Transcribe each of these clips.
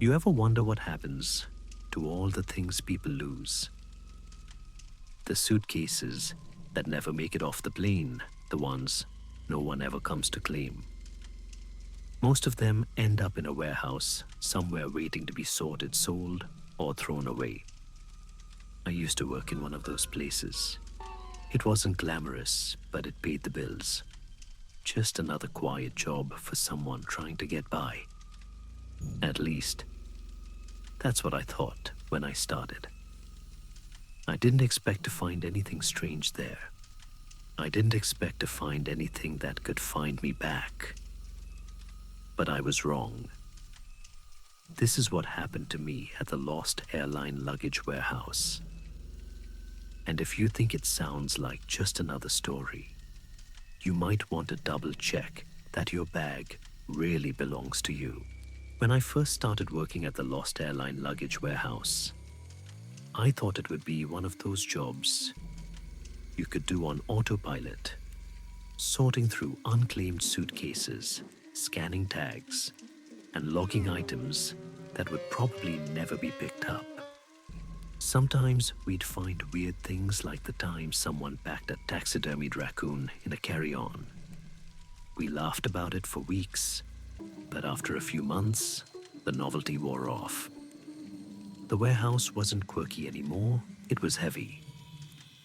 You ever wonder what happens to all the things people lose? The suitcases that never make it off the plane, the ones no one ever comes to claim. Most of them end up in a warehouse somewhere waiting to be sorted, sold, or thrown away. I used to work in one of those places. It wasn't glamorous, but it paid the bills. Just another quiet job for someone trying to get by. At least, that's what I thought when I started. I didn't expect to find anything strange there. I didn't expect to find anything that could find me back. But I was wrong. This is what happened to me at the lost airline luggage warehouse. And if you think it sounds like just another story, you might want to double check that your bag really belongs to you. When I first started working at the lost airline luggage warehouse, I thought it would be one of those jobs you could do on autopilot, sorting through unclaimed suitcases, scanning tags, and logging items that would probably never be picked up. Sometimes we'd find weird things like the time someone packed a taxidermied raccoon in a carry-on. We laughed about it for weeks, but after a few months, the novelty wore off. The warehouse wasn't quirky anymore, it was heavy.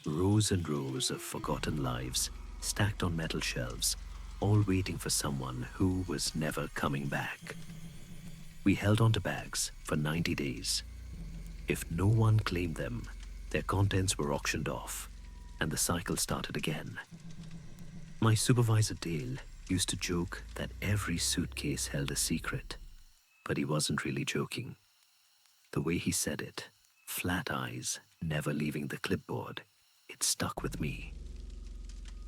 Rows and rows of forgotten lives stacked on metal shelves, all waiting for someone who was never coming back. We held onto bags for 90 days. If no one claimed them, their contents were auctioned off, and the cycle started again. My supervisor Dale used to joke that every suitcase held a secret, but he wasn't really joking. The way he said it, flat eyes, never leaving the clipboard, it stuck with me.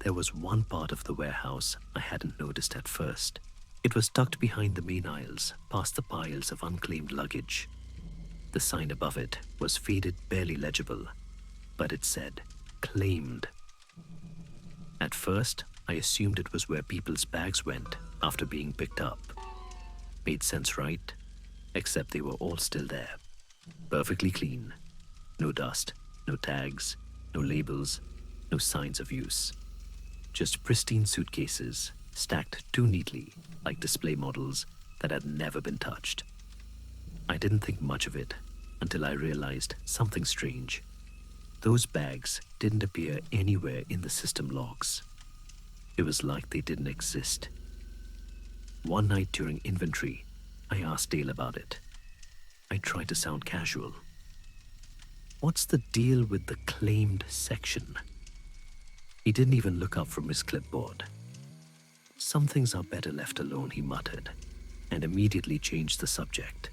There was one part of the warehouse I hadn't noticed at first. It was tucked behind the main aisles, past the piles of unclaimed luggage. The sign above it was faded, barely legible, but it said, "Claimed." At first, I assumed it was where people's bags went after being picked up. Made sense, right? Except they were all still there. Perfectly clean. No dust, no tags, no labels, no signs of use. Just pristine suitcases, stacked too neatly, like display models that had never been touched. I didn't think much of it until I realized something strange. Those bags didn't appear anywhere in the system logs. It was like they didn't exist. One night during inventory, I asked Dale about it. I tried to sound casual. "What's the deal with the claimed section?" He didn't even look up from his clipboard. "Some things are better left alone," he muttered, and immediately changed the subject.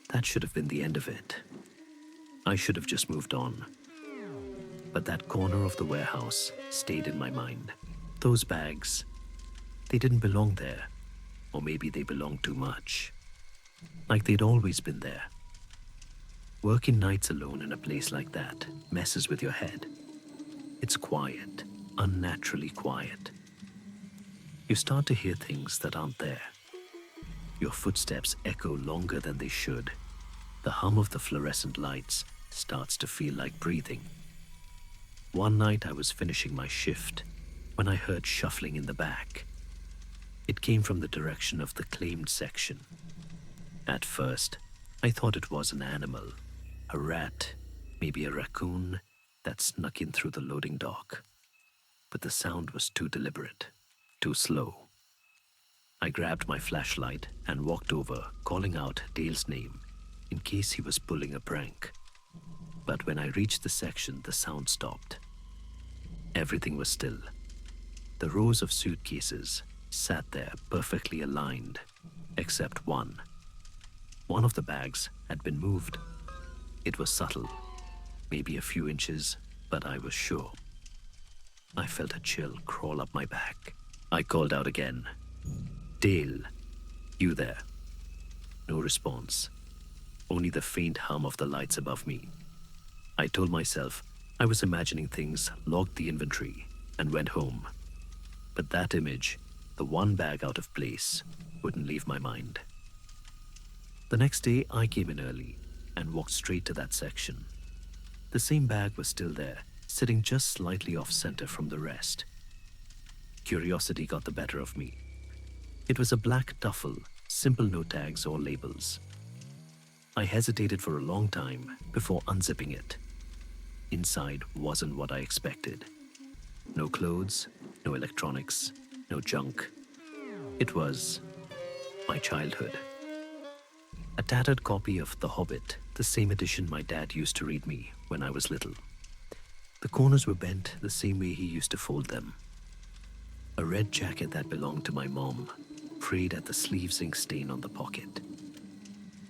That should have been the end of it. I should have just moved on. But that corner of the warehouse stayed in my mind. Those bags, they didn't belong there. Or maybe they belonged too much. Like they'd always been there. Working nights alone in a place like that messes with your head. It's quiet, unnaturally quiet. You start to hear things that aren't there. Your footsteps echo longer than they should. The hum of the fluorescent lights starts to feel like breathing. One night I was finishing my shift when I heard shuffling in the back. It came from the direction of the claimed section. At first, I thought it was an animal, a rat, maybe a raccoon that snuck in through the loading dock. But the sound was too deliberate, too slow. I grabbed my flashlight and walked over, calling out Dale's name in case he was pulling a prank. But when I reached the section, the sound stopped. Everything was still. The rows of suitcases sat there perfectly aligned, except one. One of the bags had been moved. It was subtle, maybe a few inches, but I was sure. I felt a chill crawl up my back. I called out again. "Dale, you there?" No response, only the faint hum of the lights above me. I told myself I was imagining things, logged the inventory, and went home. But that image, the one bag out of place, wouldn't leave my mind. The next day, I came in early and walked straight to that section. The same bag was still there, sitting just slightly off center from the rest. Curiosity got the better of me. It was a black duffel, simple no tags or labels. I hesitated for a long time before unzipping it. Inside wasn't what I expected. No clothes, no electronics, no junk. It was my childhood. A tattered copy of The Hobbit, the same edition my dad used to read me when I was little. The corners were bent the same way he used to fold them. A red jacket that belonged to my mom, frayed at the sleeves ink stain on the pocket.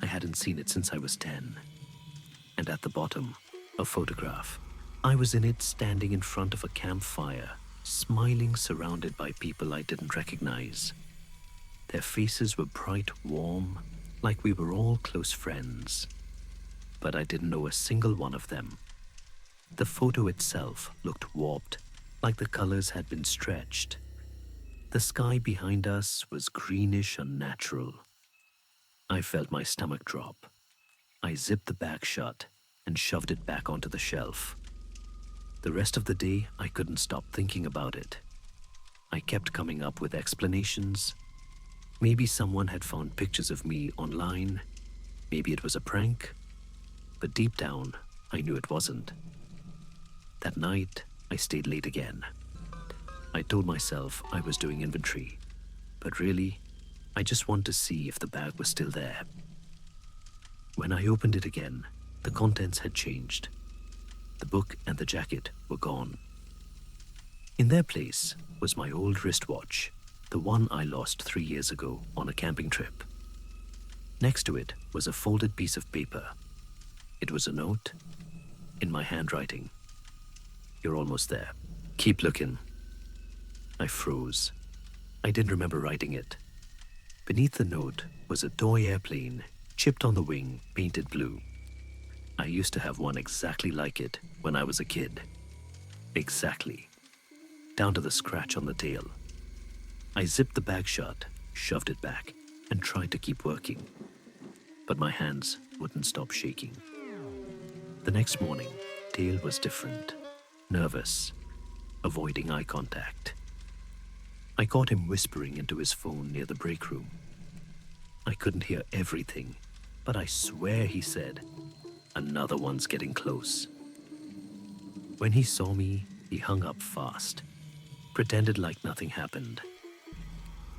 I hadn't seen it since I was 10. And at the bottom, a photograph. I was in it standing in front of a campfire, smiling, surrounded by people I didn't recognize. Their faces were bright, warm, like we were all close friends. But I didn't know a single one of them. The photo itself looked warped, like the colors had been stretched. The sky behind us was greenish, unnatural. I felt my stomach drop. I zipped the bag shut and shoved it back onto the shelf. The rest of the day, I couldn't stop thinking about it. I kept coming up with explanations. Maybe someone had found pictures of me online. Maybe it was a prank. But deep down, I knew it wasn't. That night, I stayed late again. I told myself I was doing inventory, but really, I just wanted to see if the bag was still there. When I opened it again, the contents had changed. The book and the jacket were gone. In their place was my old wristwatch, the one I lost 3 years ago on a camping trip. Next to it was a folded piece of paper. It was a note in my handwriting. "You're almost there. Keep looking." I froze. I didn't remember writing it. Beneath the note was a toy airplane, chipped on the wing, painted blue. I used to have one exactly like it when I was a kid. Exactly. Down to the scratch on the tail. I zipped the bag shut, shoved it back, and tried to keep working. But my hands wouldn't stop shaking. The next morning, Dale was different. Nervous, avoiding eye contact. I caught him whispering into his phone near the break room. I couldn't hear everything, but I swear he said, "Another one's getting close." When he saw me, he hung up fast, pretended like nothing happened.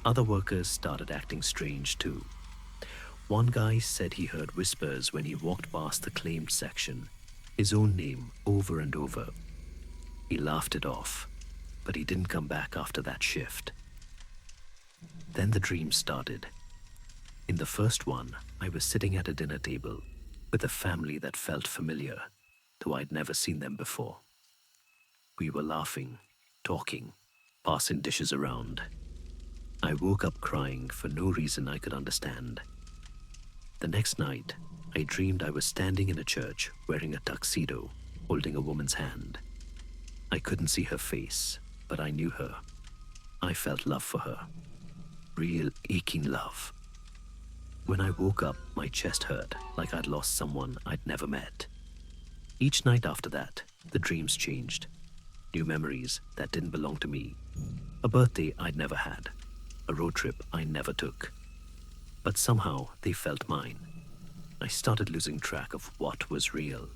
Other workers started acting strange too. One guy said he heard whispers when he walked past the claimed section, his own name over and over. He laughed it off, but he didn't come back after that shift. Then the dream started. In the first one, I was sitting at a dinner table with a family that felt familiar, though I'd never seen them before. We were laughing, talking, passing dishes around. I woke up crying for no reason I could understand. The next night, I dreamed I was standing in a church wearing a tuxedo, holding a woman's hand. I couldn't see her face, but I knew her. I felt love for her. Real aching love. When I woke up, my chest hurt like I'd lost someone I'd never met. Each night after that, the dreams changed. New memories that didn't belong to me. A birthday I'd never had. A road trip I never took. But somehow they felt mine. I started losing track of what was real.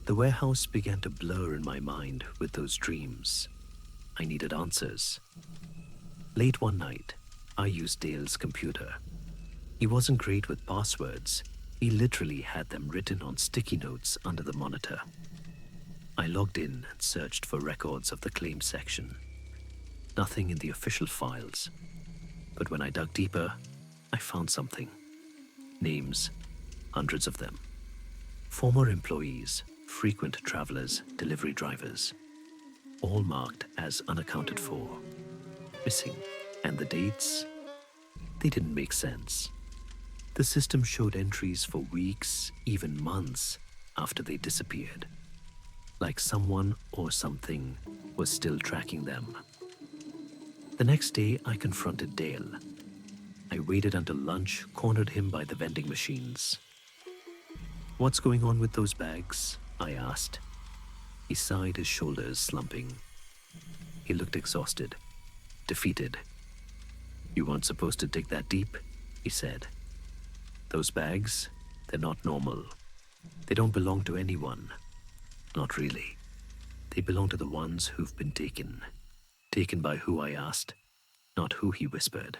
The warehouse began to blur in my mind with those dreams. I needed answers. Late one night, I used Dale's computer. He wasn't great with passwords. He literally had them written on sticky notes under the monitor. I logged in and searched for records of the claim section. Nothing in the official files. But when I dug deeper, I found something. Names, hundreds of them. Former employees, frequent travelers, delivery drivers, all marked as unaccounted for, missing. And the dates? They didn't make sense. The system showed entries for weeks, even months, after they disappeared. Like someone or something was still tracking them. The next day, I confronted Dale. I waited until lunch cornered him by the vending machines. "What's going on with those bags?" I asked. He sighed, his shoulders slumping. He looked exhausted, defeated. "You weren't supposed to dig that deep," he said. "Those bags, they're not normal. They don't belong to anyone. Not really. They belong to the ones who've been taken. Taken by who, I asked, not who, he whispered.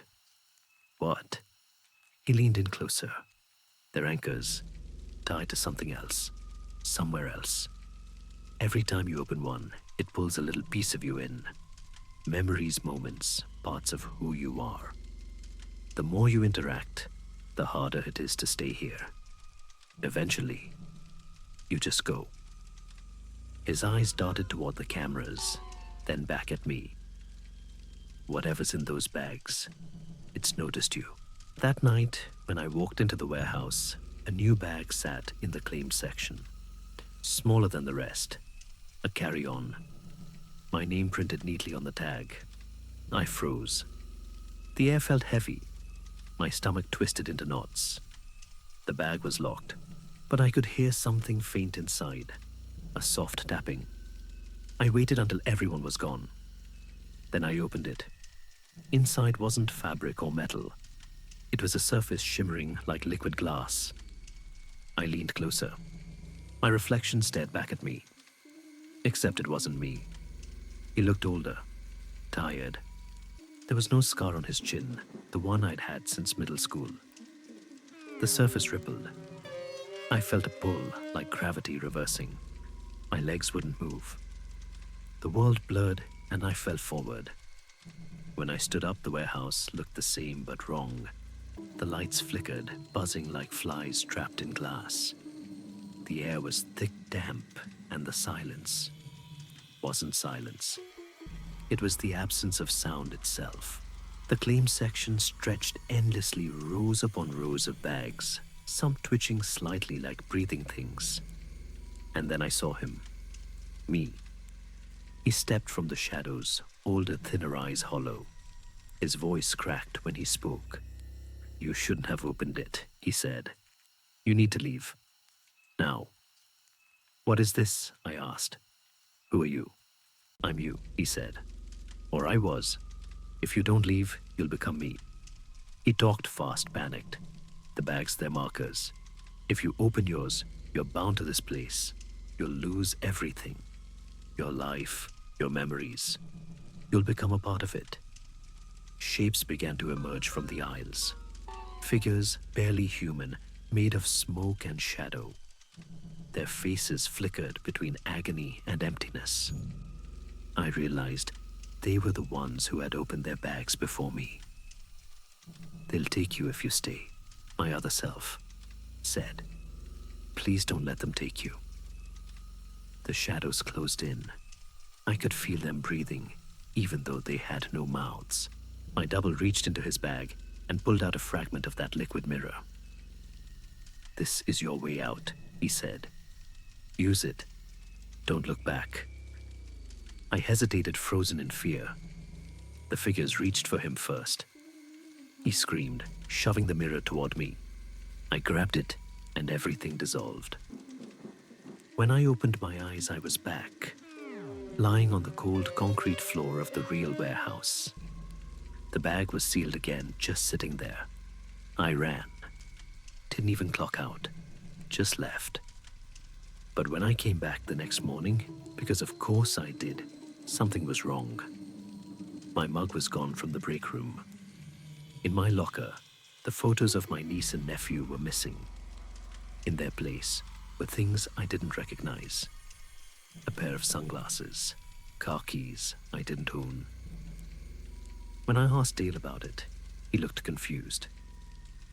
"What?" He leaned in closer. "They're anchors, tied to something else, somewhere else. Every time you open one, it pulls a little piece of you in. Memories, moments, parts of who you are. The more you interact, the harder it is to stay here. Eventually, you just go." His eyes darted toward the cameras, then back at me. "Whatever's in those bags, it's noticed you." That night, when I walked into the warehouse, a new bag sat in the claim section. Smaller than the rest, a carry-on. My name printed neatly on the tag. I froze. The air felt heavy. My stomach twisted into knots. The bag was locked, but I could hear something faint inside, a soft tapping. I waited until everyone was gone. Then I opened it. Inside wasn't fabric or metal. It was a surface shimmering like liquid glass. I leaned closer. My reflection stared back at me. Except it wasn't me. He looked older, tired. There was no scar on his chin, the one I'd had since middle school. The surface rippled. I felt a pull, like gravity reversing. My legs wouldn't move. The world blurred and I fell forward. When I stood up, the warehouse looked the same but wrong. The lights flickered, buzzing like flies trapped in glass. The air was thick, damp, and the silence wasn't silence. It was the absence of sound itself. The claim section stretched endlessly, rows upon rows of bags, some twitching slightly like breathing things. And then I saw him. Me. He stepped from the shadows, older, thinner eyes hollow. His voice cracked when he spoke. "You shouldn't have opened it," he said. "You need to leave. Now." "What is this?" I asked. "Who are you?" "I'm you," he said. "Or I was. If you don't leave, you'll become me." He talked fast, panicked. "The bags, they're markers. If you open yours, you're bound to this place. You'll lose everything. Your life, your memories. You'll become a part of it." Shapes began to emerge from the aisles. Figures, barely human, made of smoke and shadow. Their faces flickered between agony and emptiness. I realized they were the ones who had opened their bags before me. "They'll take you if you stay," my other self said. "Please don't let them take you." The shadows closed in. I could feel them breathing, even though they had no mouths. My double reached into his bag and pulled out a fragment of that liquid mirror. "This is your way out," he said. "Use it. Don't look back." I hesitated, frozen in fear. The figures reached for him first. He screamed, shoving the mirror toward me. I grabbed it, and everything dissolved. When I opened my eyes, I was back, lying on the cold concrete floor of the real warehouse. The bag was sealed again, just sitting there. I ran. Didn't even clock out. Just left. But when I came back the next morning, because of course I did, something was wrong. My mug was gone from the break room. In my locker, the photos of my niece and nephew were missing. In their place were things I didn't recognize. A pair of sunglasses, car keys I didn't own. When I asked Dale about it, he looked confused.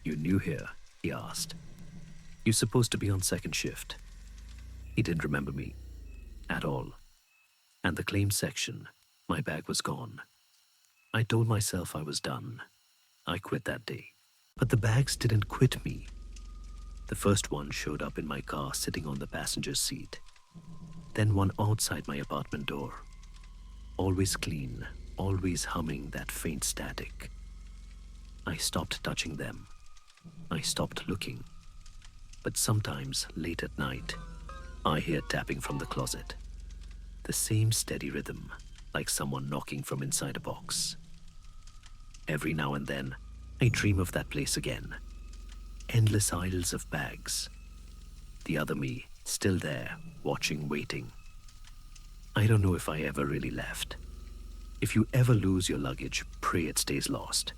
"You new here?" he asked. "You're supposed to be on second shift." He didn't remember me at all. And the claim section, my bag was gone. I told myself I was done. I quit that day. But the bags didn't quit me. The first one showed up in my car sitting on the passenger seat. Then one outside my apartment door. Always clean, always humming that faint static. I stopped touching them. I stopped looking. But sometimes, late at night, I hear tapping from the closet. The same steady rhythm, like someone knocking from inside a box. Every now and then, I dream of that place again. Endless aisles of bags. The other me, still there, watching, waiting. I don't know if I ever really left. If you ever lose your luggage, pray it stays lost.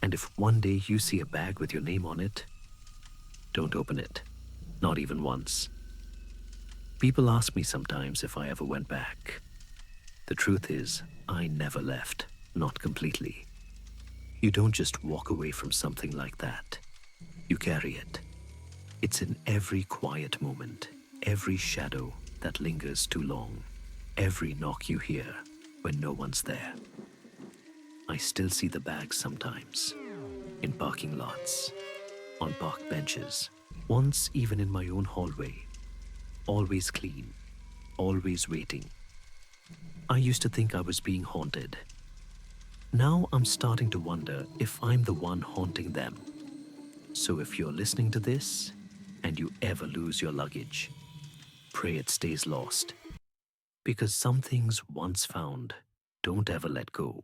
And if one day you see a bag with your name on it, don't open it, not even once. People ask me sometimes if I ever went back. The truth is, I never left, not completely. You don't just walk away from something like that. You carry it. It's in every quiet moment, every shadow that lingers too long, every knock you hear when no one's there. I still see the bags sometimes, in parking lots, on park benches, once even in my own hallway. Always clean, always waiting. I used to think I was being haunted. Now I'm starting to wonder if I'm the one haunting them. So if you're listening to this and you ever lose your luggage, pray it stays lost. Because some things once found don't ever let go.